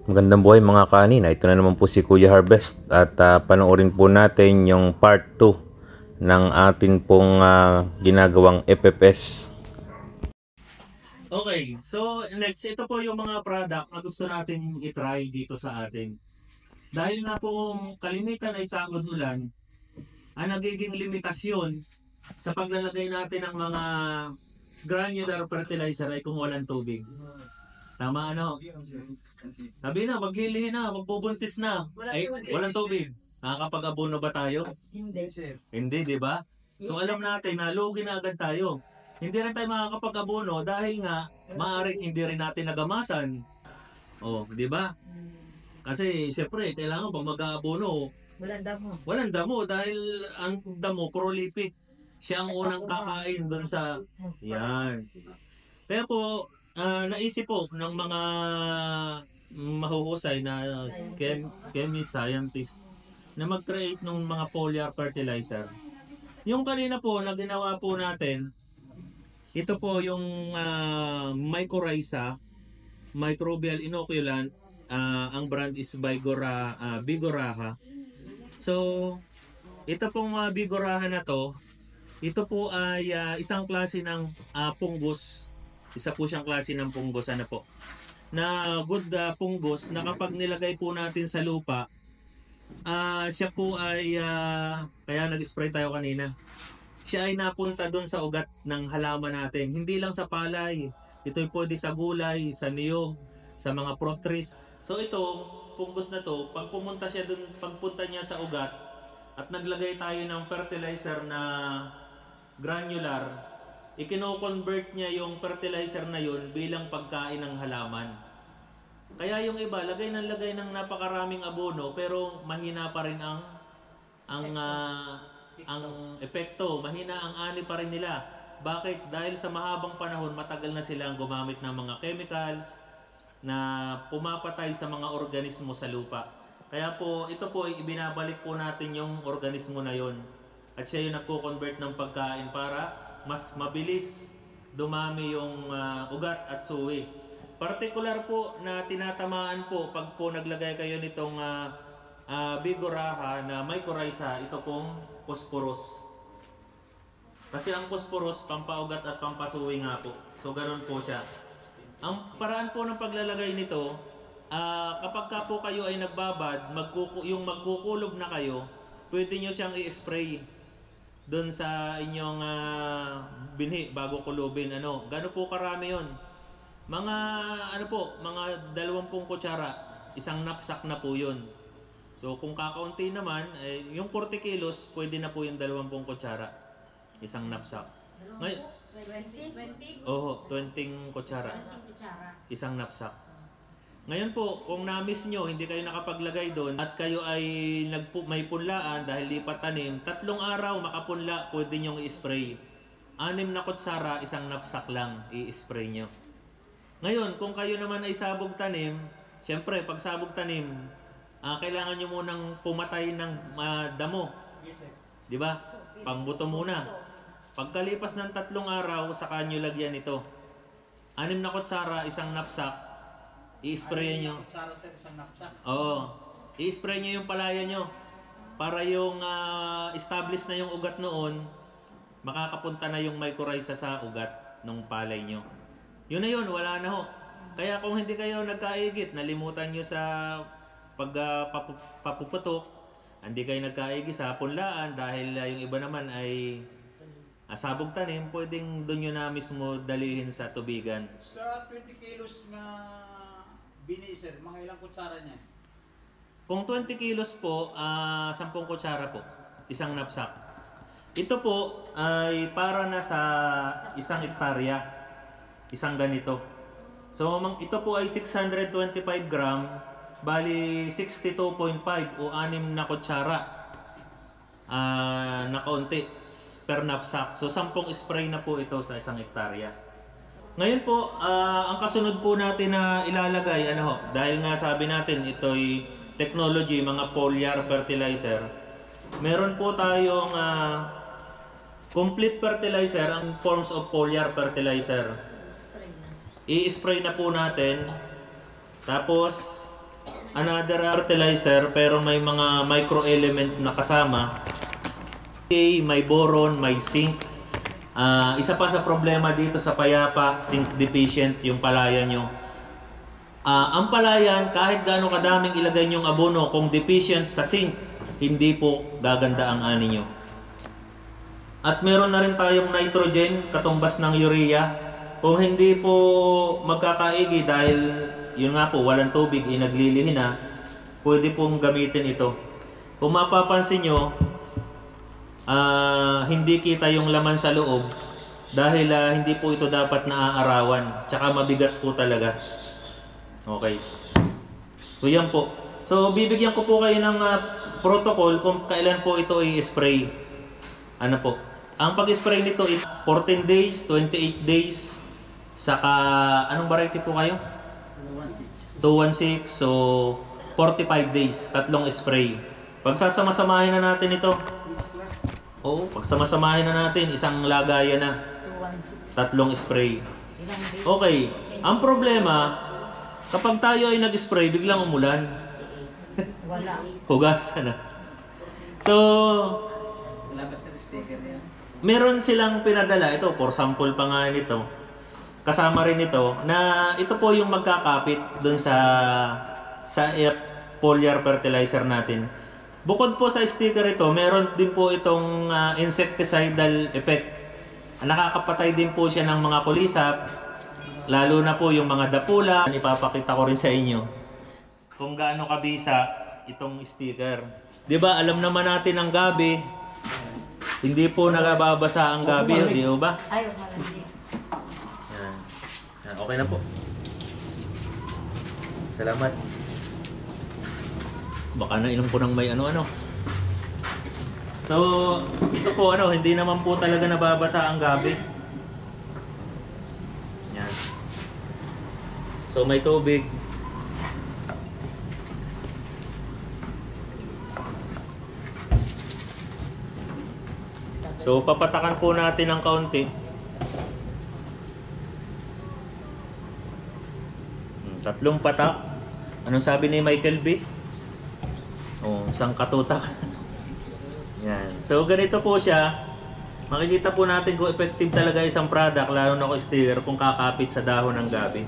Magandang buhay mga kanin. Ito na naman po si Kuya Harvest at panoorin po natin yung part 2 ng atin pong ginagawang FFS. Okay, so next, ito po yung mga product na gusto natin i-try dito sa atin. Dahil nga po kalimitan ay sagod ulan, ang nagiging limitasyon sa paglalagay natin ng mga granular fertilizer ay kung walang tubig. Tama ano? Sabi na, maglilihi na, magbubuntis na. Ay, walang tubig. Nakakapag-abono ba tayo? Hindi. Hindi, di ba? So alam natin na lugi na agad tayo. Hindi rin tayo makakapag-abono dahil nga maaaring hindi rin natin nagamasan. Oh, di ba? Kasi siyempre, kailangan pag mag-aabono, walang damo dahil ang damo prolific. Siya ang unang kakain doon sa yan. Kaya po, naisip po ng mga mahuhusay na chemist, scientist na mag-create ng mga foliar fertilizer. Yung kanina po na ginawa po natin, ito po yung mycorrhiza, microbial inoculant, ang brand is Bigoraha. So, ito pong Bigoraha na to, ito po ay isang klase ng fungus. Isa po siyang klase ng fungus, ano po, na good fungus na kapag nilagay po natin sa lupa, siya po ay, kaya nag-spray tayo kanina, siya ay napunta doon sa ugat ng halaman natin. Hindi lang sa palay, ito'y pwede sa gulay, sa niyog, sa mga fruit trees. So ito, fungus na to, pag pumunta siya doon, pagpunta niya sa ugat, at naglagay tayo ng fertilizer na granular, ikino-convert niya yung fertilizer na yun bilang pagkain ng halaman. Kaya yung iba, lagay ng napakaraming abono, pero mahina pa rin ang epekto, mahina ang ani pa rin nila. Bakit? Dahil sa mahabang panahon, matagal na silang gumamit ng mga chemicals na pumapatay sa mga organismo sa lupa. Kaya po, ito po ay ibinabalik po natin yung organismo na yon. At siya yung nagko-convert ng pagkain para mas mabilis dumami yung ugat at suwi. Partikular po na tinatamaan po pag po naglagay kayo nitong Bigoraha na mycorrhiza, ito pong phosphorus. Kasi ang phosphorus, pampaugat at pampasuwi nga po. So ganoon po siya. Ang paraan po ng paglalagay nito, kapag ka po kayo ay nagbabad, yung magkukulob na kayo, pwede nyo siyang i-spray doon sa inyong binhi bago kulubin. Gano'n po karami yon? Mga mga 20 kutsara, isang knapsack na po yun. So kung kakaunti naman, yung 40 kilos, pwede na po yung 20 kutsara. Isang knapsack. Ngayon, 20? Oo, 20 kutsara. Isang knapsack. Ngayon po, kung na-miss nyo, hindi kayo nakapaglagay doon at kayo ay may punlaan dahil lipat tanim, 3 araw makapunla, pwede nyong i-spray. 6 na kutsara, isang knapsack lang i-spray nyo. Ngayon, kung kayo naman ay sabog tanim, syempre, pag sabog tanim, kailangan nyo munang pumatay ng damo. Di ba? Pangbuto muna. Pagkalipas ng 3 araw, saka nyo lagyan ito. 6 na kutsara, isang knapsack, i-spray nyo. Oo. I-spray nyo yung palaya nyo. Para yung establish na yung ugat noon, makakapunta na yung mycorrhiza sa ugat ng palay nyo. Yun na yun, wala na ho. Kaya kung hindi kayo nagkaigit, nalimutan nyo sa papuputok, hindi kayo nagkaigi sa punlaan dahil yung iba naman ay sabog tanim, pwedeng doon nyo na mismo dalihin sa tubigan. Sa 20 kilos na bini, sir, mga ilang kutsara niya? Kung 20 kilos po, 10 kutsara po, isang knapsack. Ito po ay para na sa isang hektarya, isang ganito. So ito po ay 625 gram, bali 62.5 o 6 na kutsara na kaunti per knapsack. So 10 spray na po ito sa isang hektarya. Ngayon po, ang kasunod po natin na ilalagay, dahil nga sabi natin ito'y technology, mga foliar fertilizer. Meron po tayong complete fertilizer, ang forms of foliar fertilizer. I-spray na po natin. Tapos another fertilizer pero may mga micro-element na kasama. May boron, may zinc. Isa pa sa problema dito sa payapa, zinc deficient yung palayan nyo. Ang palayan, kahit gaano kadaming ilagay nyong abono, kung deficient sa zinc, hindi po gaganda ang ani nyo. At meron na rin tayong nitrogen, katumbas ng urea. Kung hindi po magkakaigi dahil yun nga po, walang tubig, naglilihi na, pwede pong gamitin ito. Kung mapapansin nyo, hindi kita yung laman sa loob dahil hindi po ito dapat naaarawan. Tsaka mabigat po talaga. Okay. So yan po. So bibigyan ko po kayo ng protocol kung kailan po ito i-spray. Ano po? Ang pag-spray nito is 14 days, 28 days, saka anong variety po kayo? 216. So 45 days, tatlong spray. Pagsasama-samahin na natin ito. Oo, pagsama-samahin na natin, isang lagayan na. Tatlong spray. Okay. Ang problema, kapag tayo ay nag-spray, biglang umulan. Wala. Hugas na. So, meron silang pinadala. Ito, for sample pa nga nito. Kasama rin ito, na ito po yung magkakapit dun sa foliar fertilizer natin. Bukod po sa sticker ito, meron din po itong insecticidal effect. Nakakapatay din po siya ng mga kulisap, lalo na po yung mga dapula. Ipapakita ko rin sa inyo kung gaano kabisa itong sticker. 'Di ba? Alam naman natin ang gabi, hindi po nagababasa ang gabi, di ba? Ay, malandi. Yan. Yan. Okay na po. Salamat. Baka nainom ko ng may ano-ano. So, ito po hindi naman po talaga nababasa ang gabi. Yan. So, may tubig. So, papatakan po natin ng kaunti. Tatlong patak. Anong sabi ni Michael B? Isang katutak. Yan. So, ganito po siya. Makikita po natin kung effective talaga isang product, lalo na kung sticker, kung kakapit sa dahon ng gabi.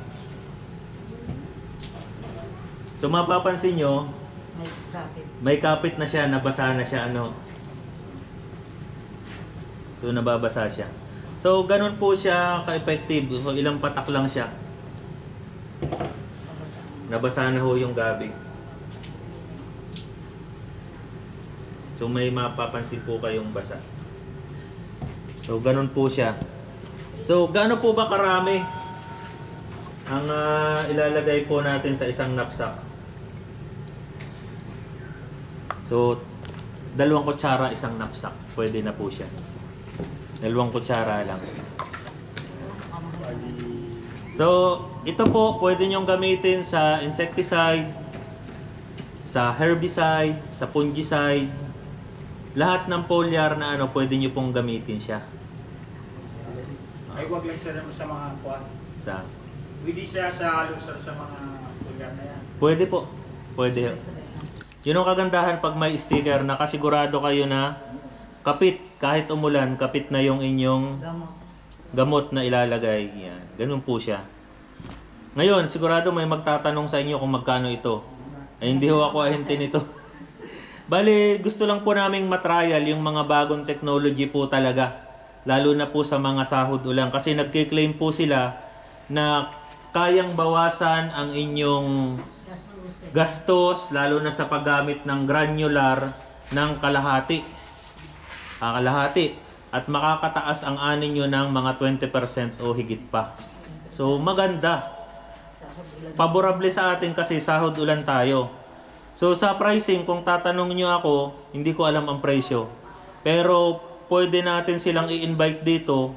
So, mapapansin nyo, May kapit. may kapit na siya, nabasa na siya, So, nababasa siya. So, ganun po siya ka-effective. So, ilang patak lang siya. Nabasa na ho yung gabi. So, may mapapansin po kayong basa. So, ganun po siya. So, gaano po ba karami ang ilalagay po natin sa isang knapsack? So, 2 kutsara isang knapsack. Pwede na po siya. 2 kutsara lang. So, ito po pwede nyong gamitin sa insecticide, sa herbicide, sa fungicide. Lahat ng foliar na pwede nyo pong gamitin siya. Ay, wag lang siya naman sa mga kuwan. Pwede siya sa halusar sa mga lugar na yan. Pwede po. Pwede. Yun ang kagandahan pag may sticker, nakasigurado kayo na kapit, kahit umulan, kapit na yung inyong gamot na ilalagay. Yan. Ganun po siya. Ngayon, sigurado may magtatanong sa inyo kung magkano ito. Ay, hindi ho ako ahente nito. Bali, gusto lang po naming matrial yung mga bagong technology po talaga. Lalo na po sa mga sahod ulang. Kasi nagkiklaim po sila na kayang bawasan ang inyong gastos, lalo na sa paggamit ng granular ng kalahati. At makakataas ang ani nyo ng mga 20% o higit pa. So, maganda. Favorable sa atin kasi sahod ulan tayo. So sa pricing, kung tatanong nyo ako, hindi ko alam ang presyo. Pero pwede natin silang i-invite dito.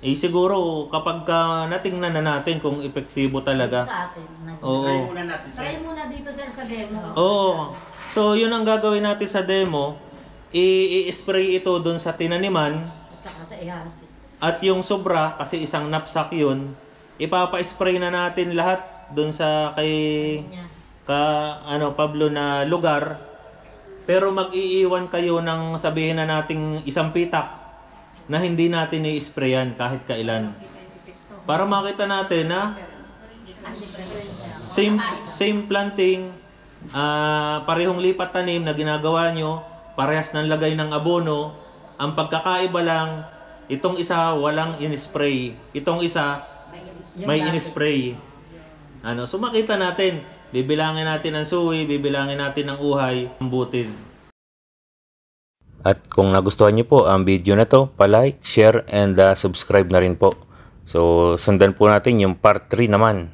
Siguro kapag natingnan na natin kung epektibo talaga. Sa atin. Oo. Try muna natin siya. Try muna dito sir sa demo. Oo. So yun ang gagawin natin sa demo. I-spray ito dun sa tinaniman. At saka sa ihasi. At yung sobra, kasi isang knapsack yun, ipapa-spray na natin lahat dun sa kay Pablo na lugar, pero mag-iiwan kayo ng sabihin na nating isang pitak na hindi natin i-sprayan kahit kailan. Para makita natin na same planting, parehong lipat tanim na ginagawa nyo, parehas ng lagay ng abono. Ang pagkakaiba lang, itong isa walang in-spray, itong isa may in-spray. So makita natin, bibilangin natin ang suwi, bibilangin natin ang uhay, ang butil. At kung nagustuhan niyo po ang video na to, pa-like, share, and subscribe na rin po. So, sundan po natin yung part 3 naman.